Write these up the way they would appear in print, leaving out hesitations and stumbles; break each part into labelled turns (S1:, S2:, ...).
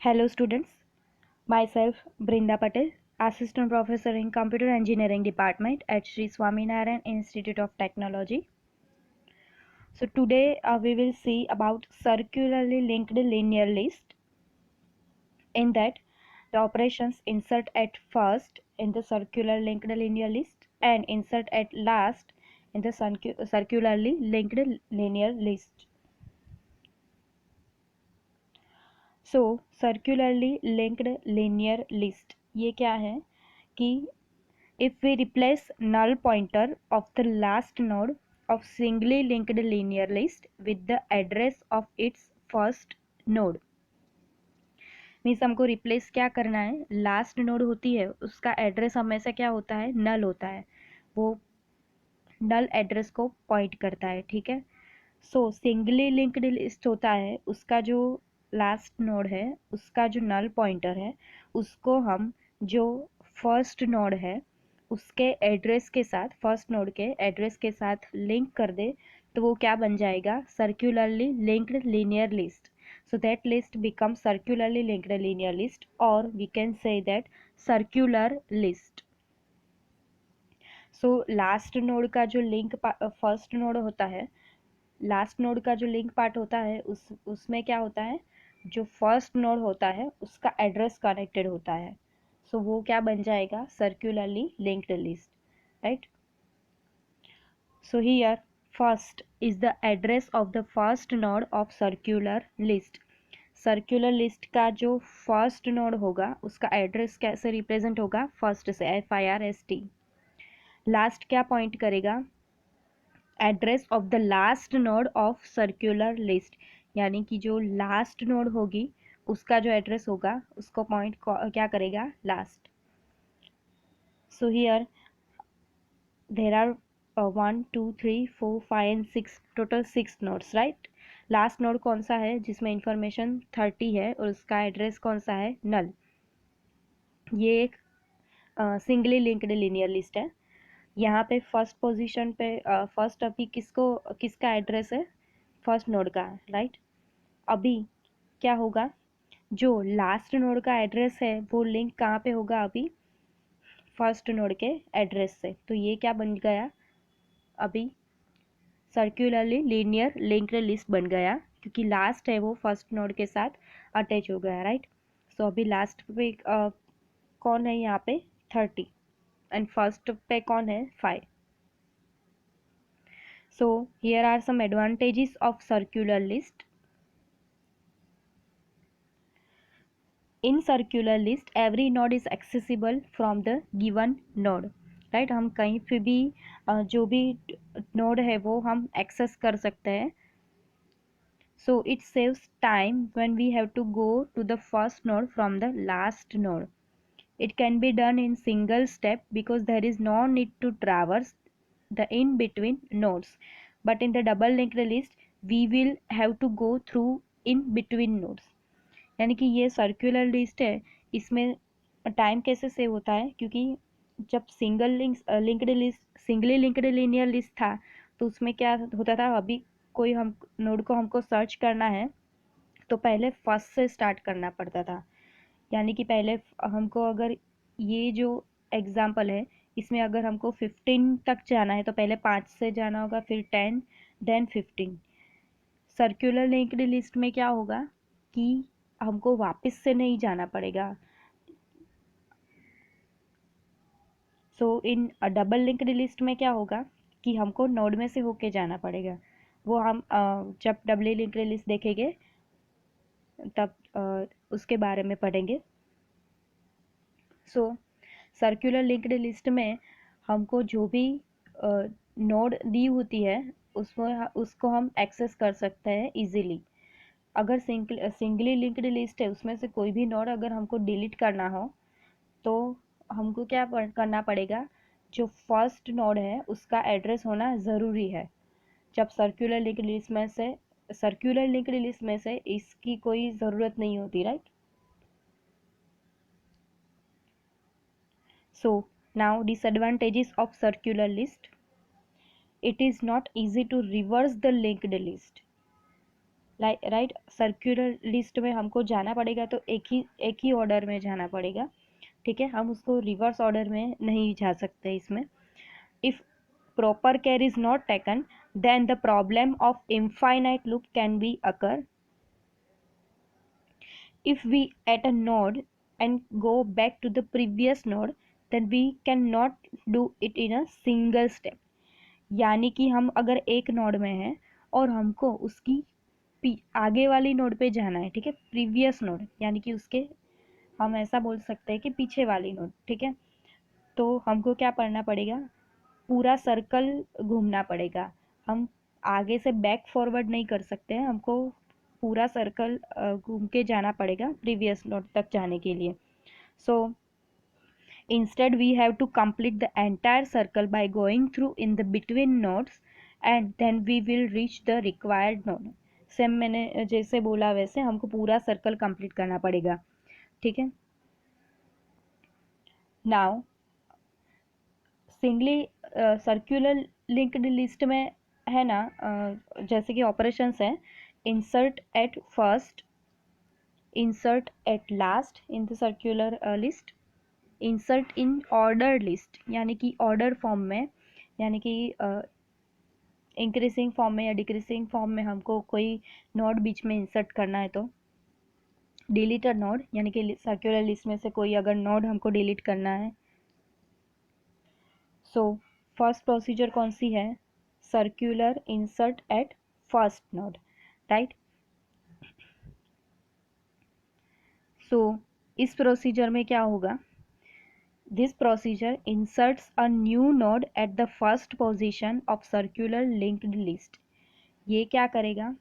S1: Hello students, myself Brinda Patel, Assistant Professor in Computer Engineering Department at Sri Swaminarayan Institute of Technology. So today we will see about circularly linked linear list. In that, the operations insert at first in the circular linked linear list and insert at last in the circularly linked linear list. So circularly linked linear list ये क्या है कि if we replace null pointer of the last node of singly linked linear list with the address of its first node means हमको replace क्या करना है, last node होती है उसका एड्रेस हमेशा क्या होता है, नल होता है, वो नल एड्रेस को पॉइंट करता है. ठीक है. सो सिंगली लिंक्ड लिस्ट होता है, उसका जो लास्ट नोड है उसका जो नल पॉइंटर है उसको हम जो फर्स्ट नोड है उसके एड्रेस के साथ, फर्स्ट नोड के एड्रेस के साथ लिंक कर दे तो वो क्या बन जाएगा, circularly linked linear list. So that list become circularly linked linear list और we can say that circular list. So last node का जो लिंक फर्स्ट नोड होता है, लास्ट नोड का जो लिंक पार्ट होता है उसमें क्या होता है, जो फर्स्ट नोड होता है उसका एड्रेस कनेक्टेड होता है. सो वो क्या बन जाएगा, circularly linked list. Right. So here first is the address of the first node of circular list. Circular list का जो फर्स्ट नोड होगा उसका एड्रेस कैसे रिप्रेजेंट होगा, फर्स्ट से FIRST. लास्ट क्या पॉइंट करेगा, address of the last node of circular list, यानी कि जो लास्ट नोड होगी उसका जो एड्रेस होगा उसको पॉइंट क्या करेगा, last. So here there are 1 2 3 4 5 and 6 total 6 nodes. Right. Last node कौन सा है जिसमें इंफॉर्मेशन 30 है और उसका एड्रेस कौन सा है, नल. ये एक सिंगली लिंक्ड लिनियर लिस्ट है. यहाँ पे फर्स्ट पोजीशन पे फर्स्ट अभी किसका एड्रेस है, फर्स्ट नोड का. राइट. अभी क्या होगा, जो लास्ट नोड का एड्रेस है वो लिंक कहाँ पे होगा, अभी फर्स्ट नोड के एड्रेस से. तो ये क्या बन गया, अभी सर्कुलरली लीनियर लिंक्ड लिस्ट बन गया क्योंकि लास्ट है वो फर्स्ट नोड के साथ अटैच हो गया. राइट. सो अभी लास्ट पे कौन है यहाँ पे, 30 एंड फर्स्ट पे कौन है, 5. So here are some advantages of circular list. In circular list every node is accessible from the given node. Right. हम कहीं पे भी जो भी नोड है वो हम एक्सेस कर सकते हैं. So it saves time when we have to go to the first node from the last node. It can be done in single step because there is no need to traverse the in between nodes. But in the double linked list we will have to go through in between nodes. यानी कि ये circular list है, इसमें time कैसे save होता है, क्योंकि जब linked list singly linked linear list था तो उसमें क्या होता था, अभी कोई हम नोड को हमको सर्च करना है तो पहले फर्स्ट से स्टार्ट करना पड़ता था. यानी कि पहले हमको अगर ये जो एग्जाम्पल है इसमें अगर हमको 15 तक जाना है तो पहले 5 से जाना होगा, फिर 10 देन 15. सर्कुलर लिंक्ड लिस्ट में क्या होगा कि हमको वापस से नहीं जाना पड़ेगा. सो इन डबल लिंक्ड लिस्ट में क्या होगा कि हमको नोड में से होके जाना पड़ेगा. वो हम जब डबल लिंक्ड लिस्ट देखेंगे तब उसके बारे में पढ़ेंगे. सो सर्कुलर लिंक्ड लिस्ट में हमको जो भी नोड दी होती है उसको हम एक्सेस कर सकते हैं इजीली. अगर सिंगली लिंक्ड लिस्ट है उसमें से कोई भी नोड अगर हमको डिलीट करना हो तो हमको क्या करना पड़ेगा, जो फर्स्ट नोड है उसका एड्रेस होना ज़रूरी है. जब सर्कुलर लिंक्ड लिस्ट में से इसकी कोई ज़रूरत नहीं होती. Right. So now disadvantages of circular list. It is not easy to reverse the linked list. Right. Circular list में हमको जाना पड़ेगा तो एक ही ऑर्डर में जाना पड़ेगा, ठीक है। हम उसको रिवर्स ऑर्डर में नहीं जा सकते इसमें। If proper care is not taken, then the problem of infinite loop can be occur. If we at a node and go back to the previous node, then we cannot do it in a single step. यानी कि हम अगर एक node में हैं और हमको उसकी आगे वाली नोड पे जाना है, ठीक है, प्रीवियस नोड यानी कि उसके, हम ऐसा बोल सकते हैं कि पीछे वाली नोड, ठीक है। तो हमको क्या करना पड़ेगा, पूरा सर्कल घूमना पड़ेगा। हम आगे से बैक फॉरवर्ड नहीं कर सकते हैं, हमको पूरा सर्कल घूम के जाना पड़ेगा प्रीवियस नोड तक जाने के लिए। सो instead we have to complete the entire circle by going through in the between nodes and then we will reach the required node. Same मैंने जैसे बोला वैसे हमको पूरा सर्कल कंप्लीट करना पड़ेगा, ठीक है। Now singly circular linked list में है ना, जैसे कि ऑपरेशंस है, insert at first, insert at last in the circular list, insert in order list यानी कि ऑर्डर फॉर्म में, यानी कि इंक्रीजिंग फॉर्म में या डिक्रीजिंग फॉर्म में हमको कोई नोड बीच में इंसर्ट करना है तो डिलीटेड नोड, यानी कि सर्कुलर लिस्ट में से कोई अगर नोड हमको डिलीट करना है। सो फर्स्ट प्रोसीजर कौन सी है, circular insert at first node, right. So इस प्रोसीजर में क्या होगा, this procedure inserts a new node at the first position of circular linked list. ये क्या करेगा,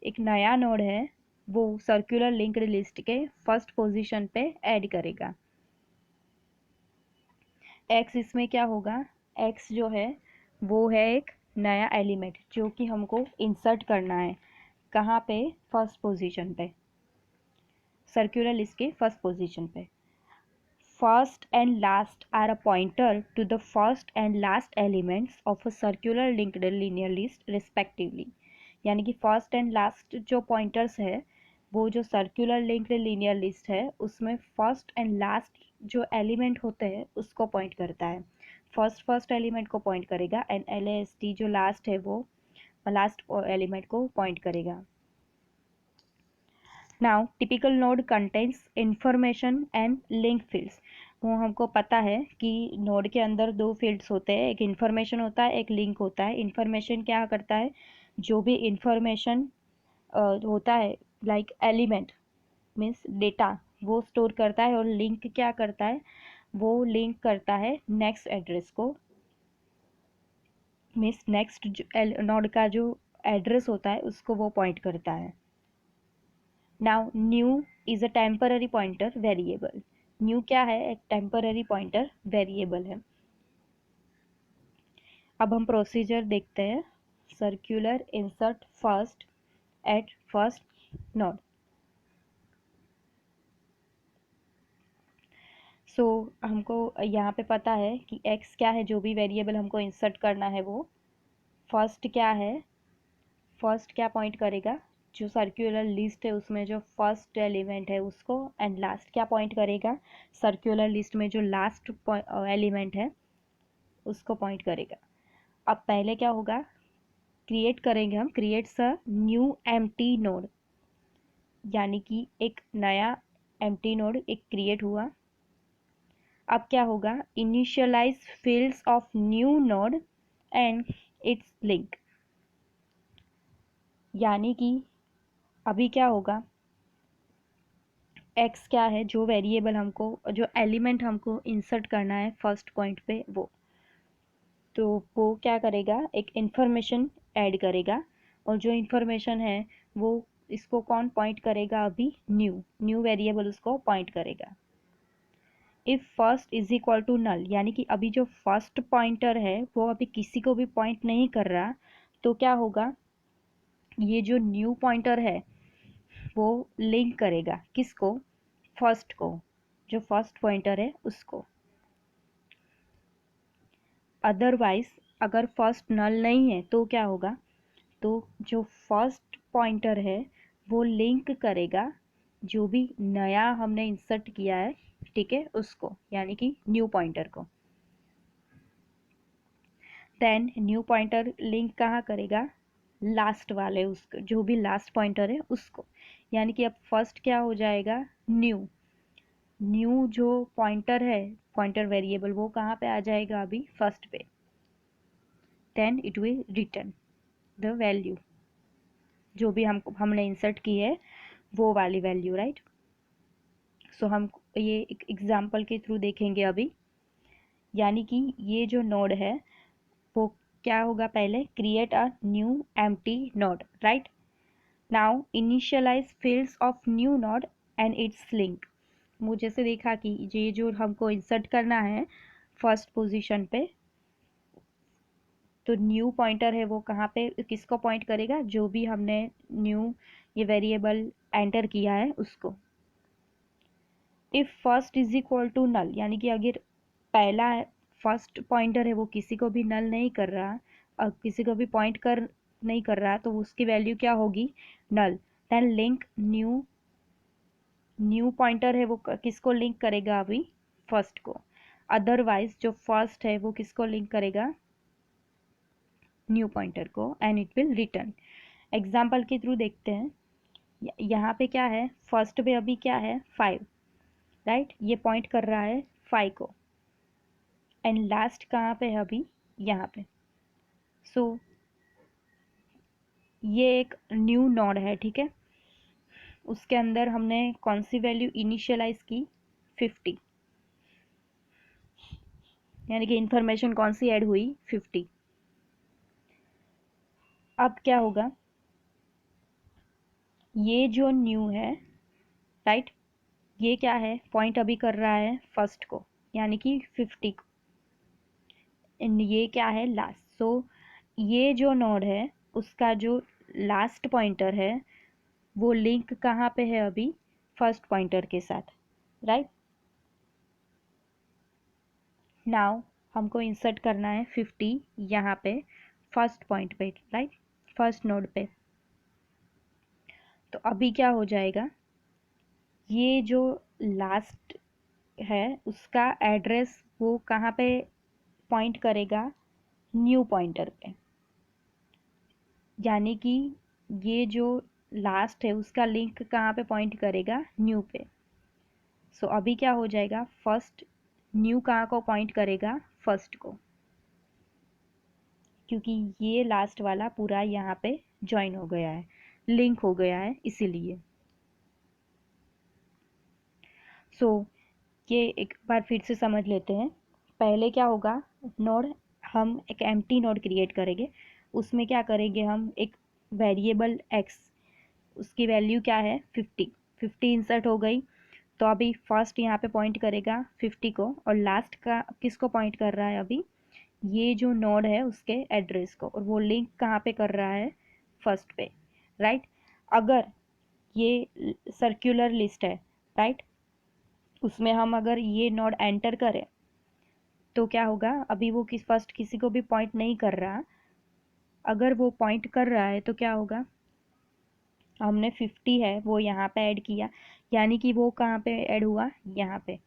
S1: एक नया नोड है वो सर्कुलर लिंक्ड लिस्ट के फर्स्ट पोजीशन पे ऐड करेगा। एक्स इसमें क्या होगा, एक्स जो है वो है एक नया एलिमेंट जो कि हमको इंसर्ट करना है, कहाँ पे, फर्स्ट पोजीशन पे, सर्कुलर लिस्ट के फर्स्ट पोजीशन पे। First and last are a pointer to the first and last elements of a circular linked linear list respectively. यानी कि फर्स्ट एंड लास्ट जो पॉइंटर्स है वो जो सर्कुलर लिंक्ड लीनियर लिस्ट है उसमें फर्स्ट एंड लास्ट जो एलिमेंट होते हैं उसको पॉइंट करता है। फर्स्ट एलिमेंट को पॉइंट करेगा एंड LAST जो लास्ट है वो लास्ट एलिमेंट को पॉइंट करेगा। Now typical node contains information and link fields. वो हमको पता है कि नोड के अंदर दो फील्ड्स होते हैं, एक इंफॉर्मेशन होता है, एक लिंक होता है। इंफॉर्मेशन क्या करता है, जो भी इंफॉर्मेशन होता है लाइक एलिमेंट मीन्स डेटा वो स्टोर करता है, और लिंक क्या करता है, वो लिंक करता है नेक्स्ट एड्रेस को, मीन्स नेक्स्ट नोड का जो एड्रेस होता है उसको वो पॉइंट करता है। Now new is a temporary pointer variable. New क्या है, एक टेम्पररी पॉइंटर वेरिएबल है। अब हम प्रोसीजर देखते हैं, circular insert first at first node. So हमको यहाँ पे पता है कि x क्या है, जो भी वेरिएबल हमको इंसर्ट करना है वो फर्स्ट क्या है, फर्स्ट क्या पॉइंट करेगा, जो सर्कुलर लिस्ट है उसमें जो फर्स्ट एलिमेंट है उसको, एंड लास्ट क्या पॉइंट करेगा, सर्कुलर लिस्ट में जो लास्ट एलिमेंट है उसको पॉइंट करेगा। अब पहले क्या होगा, क्रिएट करेंगे हम, creates a new empty node, यानी कि एक नया एम्प्टी नोड एक क्रिएट हुआ। अब क्या होगा, initialise fields of new node and its link, यानी कि अभी क्या होगा, x क्या है, जो वेरिएबल हमको, जो एलिमेंट हमको इंसर्ट करना है फर्स्ट पॉइंट पे वो, तो वो क्या करेगा, एक इंफॉर्मेशन ऐड करेगा, और जो इंफॉर्मेशन है वो इसको कौन पॉइंट करेगा, अभी न्यू वेरिएबल उसको पॉइंट करेगा। If first is equal to null, यानी कि अभी जो फर्स्ट पॉइंटर है वो अभी किसी को भी पॉइंट नहीं कर रहा, तो क्या होगा, ये जो न्यू पॉइंटर है वो लिंक करेगा किसको, फर्स्ट को, जो फर्स्ट पॉइंटर है उसको। अदरवाइज अगर फर्स्ट नल नहीं है तो क्या होगा, तो जो फर्स्ट पॉइंटर है वो लिंक करेगा जो भी नया हमने इंसर्ट किया है, ठीक है, उसको, यानी कि न्यू पॉइंटर को। देन न्यू पॉइंटर लिंक कहाँ करेगा, लास्ट वाले उसको, जो भी लास्ट पॉइंटर है उसको, यानी कि अब फर्स्ट क्या हो जाएगा, न्यू। न्यू जो पॉइंटर है, पॉइंटर वेरिएबल, वो कहाँ पे आ जाएगा, अभी फर्स्ट पे। Then it will return the value जो भी हमने इंसर्ट की है, वो वाली वैल्यू, राइट। सो हम ये एक एग्जांपल के थ्रू देखेंगे अभी। यानी कि ये जो नोड है वो क्या होगा, पहले create a new empty node, right. Now initialise fields of new node and its link. मुझे से देखा कि ये जो हमको इंसर्ट करना है फर्स्ट पोजीशन पे, तो न्यू पॉइंटर है वो कहाँ पे, किसको पॉइंट करेगा, जो भी हमने न्यू ये वेरिएबल एंटर किया है उसको। If first is equal to null, यानी कि अगर पहला फर्स्ट पॉइंटर है वो किसी को भी नल नहीं कर रहा और किसी को भी पॉइंट कर नहीं कर रहा, तो उसकी वैल्यू क्या होगी, null. Then link new, new pointer है वो किसको लिंक करेगा, अभी फर्स्ट को। अदरवाइज जो फर्स्ट है वो किसको लिंक करेगा, न्यू पॉइंटर को, and it will return. Example के थ्रू देखते हैं। यहाँ पे क्या है, फर्स्ट पे अभी क्या है, 5, राइट, ये पॉइंट कर रहा है 5 को। एंड लास्ट कहाँ पे है, अभी यहाँ पे। सो ये एक न्यू नोड है, ठीक है। उसके अंदर हमने कौन सी वैल्यू इनिशियलाइज की, 50, यानी कि इंफॉर्मेशन कौन सी ऐड हुई, 50। अब क्या होगा, ये जो न्यू है, राइट, ये क्या है, पॉइंट अभी कर रहा है फर्स्ट को, यानी कि 50 को। एंड ये क्या है, लास्ट। सो ये जो नोड है उसका जो लास्ट पॉइंटर है वो लिंक कहाँ पे है, अभी फर्स्ट पॉइंटर के साथ, राइट। नाउ हमको इंसर्ट करना है 50 यहाँ पे फर्स्ट पॉइंट पे, राइट, फर्स्ट नोड पे। तो अभी क्या हो जाएगा, ये जो लास्ट है उसका एड्रेस वो कहाँ पे पॉइंट करेगा, न्यू पॉइंटर पे। यानी कि ये जो लास्ट है उसका लिंक कहाँ पे पॉइंट करेगा, न्यू पे। सो अभी क्या हो जाएगा, फर्स्ट न्यू कहाँ को पॉइंट करेगा, फर्स्ट को, क्योंकि ये लास्ट वाला पूरा यहाँ पे ज्वाइन हो गया है, लिंक हो गया है, इसीलिए। सो ये एक बार फिर से समझ लेते हैं। पहले क्या होगा, नोड, हम एक एम्प्टी नोड क्रिएट करेंगे। उसमें क्या करेंगे, हम एक वेरिएबल एक्स, उसकी वैल्यू क्या है, 50, 50 इंसर्ट हो गई। तो अभी फर्स्ट यहाँ पे पॉइंट करेगा 50 को, और लास्ट का किसको पॉइंट कर रहा है, अभी ये जो नोड है उसके एड्रेस को, और वो लिंक कहाँ पे कर रहा है, फर्स्ट पे, राइट। अगर ये सर्कुलर लिस्ट है, राइट, उसमें हम अगर ये नोड एंटर करें तो क्या होगा, अभी वो फर्स्ट किसी को भी पॉइंट नहीं कर रहा। अगर वो पॉइंट कर रहा है तो क्या होगा, हमने 50 है वो यहाँ पे ऐड किया, यानी कि वो कहाँ पे ऐड हुआ, यहाँ पे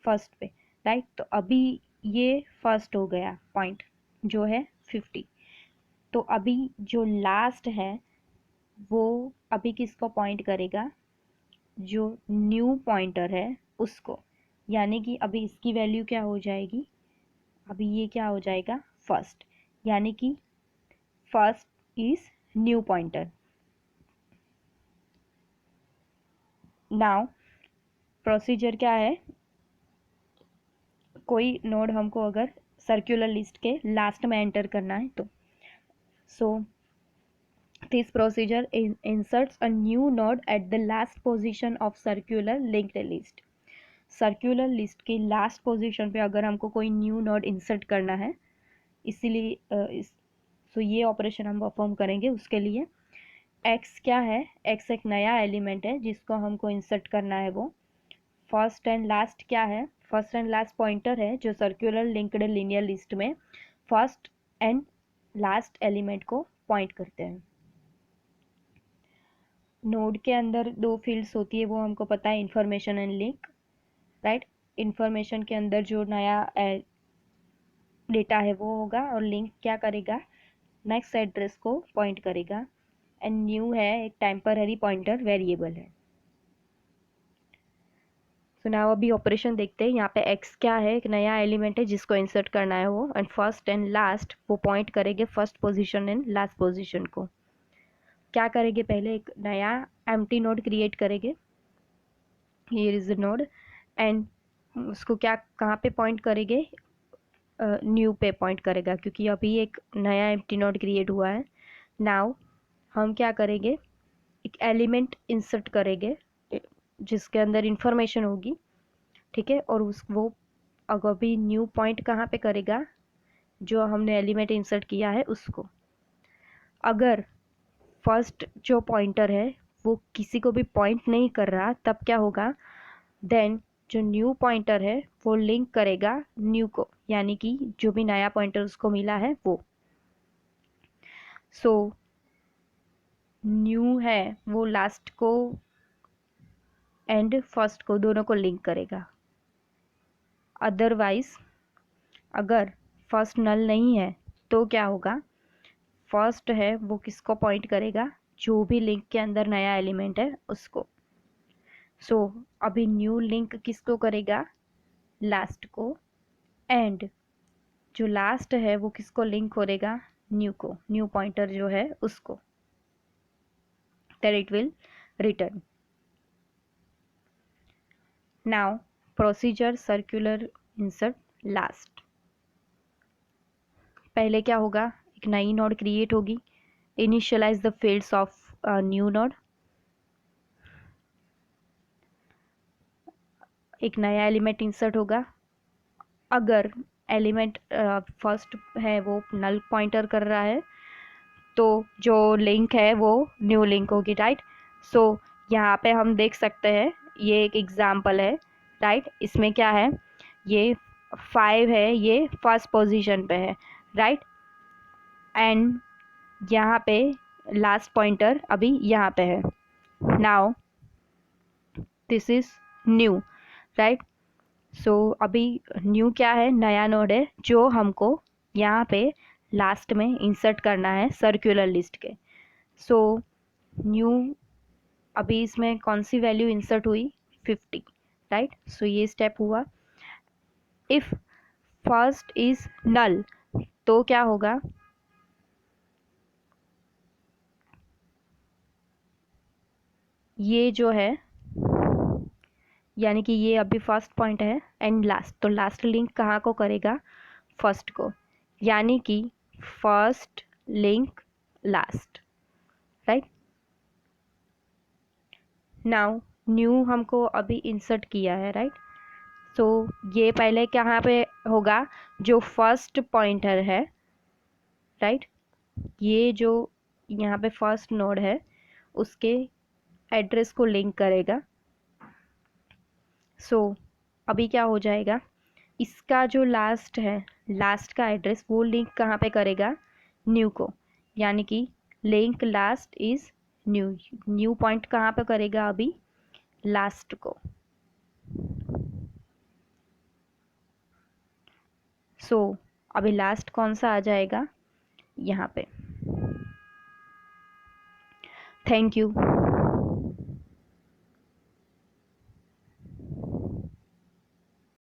S1: फर्स्ट पे, राइट। तो अभी ये फर्स्ट हो गया पॉइंट जो है 50। तो अभी जो लास्ट है वो अभी किसको पॉइंट करेगा, जो न्यू पॉइंटर है उसको, यानी कि अभी इसकी वैल्यू क्या हो जाएगी, अभी ये क्या हो जाएगा, फर्स्ट, यानी कि first is new pointer. Now procedure क्या है, कोई नोड हमको अगर सर्कुलर लिस्ट के लास्ट में एंटर करना है तो, so this procedure inserts a new node at the last position of circular linked list। Circular list की लास्ट पोजीशन पे अगर हमको कोई न्यू नोड इंसर्ट करना है, इसीलिए सो ये ऑपरेशन हम परफॉर्म करेंगे। उसके लिए एक्स क्या है, एक्स एक नया एलिमेंट है जिसको हमको इंसर्ट करना है। वो फर्स्ट एंड लास्ट क्या है, फर्स्ट एंड लास्ट पॉइंटर है जो सर्कुलर लिंक्ड लीनियर लिस्ट में फर्स्ट एंड लास्ट एलिमेंट को पॉइंट करते हैं। नोड के अंदर दो फील्ड्स होती है, वो हमको पता है, information and link, right. Information के अंदर जो नया डेटा है वो होगा, और लिंक क्या करेगा, नेक्स्ट एड्रेस को पॉइंट करेगा। एंड न्यू है एक टेम्पररी पॉइंटर वेरिएबल है। सो नाउ अभी ऑपरेशन देखते हैं। यहाँ पे x क्या है, एक नया एलिमेंट है जिसको इंसर्ट करना है वो, एंड फर्स्ट एंड लास्ट वो पॉइंट करेंगे first position and last position को। क्या करेंगे, पहले एक नया एम्प्टी नोड क्रिएट करेंगे, here is the node, and उसको क्या कहाँ पे पॉइंट करेंगे, न्यू पे पॉइंट करेगा, क्योंकि अभी एक नया एम्प्टी नोड क्रिएट हुआ है। नाउ हम क्या करेंगे, एक एलिमेंट इंसर्ट करेंगे जिसके अंदर इंफॉर्मेशन होगी, ठीक है, और उस वो अगर भी न्यू पॉइंट कहाँ पे करेगा, जो हमने एलिमेंट इंसर्ट किया है उसको। अगर फर्स्ट जो पॉइंटर है वो किसी को भी पॉइंट नहीं कर रहा, तब क्या होगा, देन जो न्यू पॉइंटर है वो लिंक करेगा न्यू को, यानी कि जो भी नया पॉइंटर उसको मिला है वो। सो न्यू है वो लास्ट को एंड फर्स्ट को दोनों को लिंक करेगा। अदरवाइज अगर फर्स्ट नल नहीं है तो क्या होगा, फर्स्ट है वो किसको पॉइंट करेगा, जो भी लिंक के अंदर नया एलिमेंट है उसको। सो अभी न्यू लिंक किसको करेगा, लास्ट को, एंड जो लास्ट है वो किसको लिंक करेगा, न्यू को, न्यू पॉइंटर जो है उसको, that it will return. Now procedure circular insert last। पहले क्या होगा, एक नई नोड क्रिएट होगी, initialise the fields of new node, एक नया एलिमेंट इंसर्ट होगा। अगर एलिमेंट फर्स्ट है वो नल पॉइंटर कर रहा है, तो जो लिंक है वो न्यू लिंक होगी, राइट। सो यहाँ पे हम देख सकते हैं, ये एक एग्जाम्पल है, राइट। इसमें क्या है, ये 5 है, ये फर्स्ट पोजीशन पे है, राइट। एंड यहाँ पे लास्ट पॉइंटर अभी यहाँ पे है। Now this is new, right. So अभी न्यू क्या है, नया नोड है जो हमको यहाँ पे लास्ट में इंसर्ट करना है सर्कुलर लिस्ट के। सो न्यू अभी इसमें कौन सी वैल्यू इंसर्ट हुई, 50, राइट। सो ये स्टेप हुआ। इफ फर्स्ट इज नल तो क्या होगा, ये जो है, यानी कि ये अभी फर्स्ट पॉइंट है एंड लास्ट, तो लास्ट लिंक कहाँ को करेगा, फर्स्ट को, यानी कि first link last, right. Now new हमको अभी इंसर्ट किया है, राइट। सो ये पहले कहाँ पे होगा, जो फर्स्ट पॉइंटर है, राइट, ये जो यहाँ पे फर्स्ट नोड है उसके एड्रेस को लिंक करेगा। सो अभी क्या हो जाएगा, इसका जो लास्ट है, लास्ट का एड्रेस वो लिंक कहाँ पे करेगा, न्यू को, यानी कि link last is new, new point कहाँ पे करेगा अभी, लास्ट को। सो अभी लास्ट कौन सा आ जाएगा, यहाँ पे। Thank you.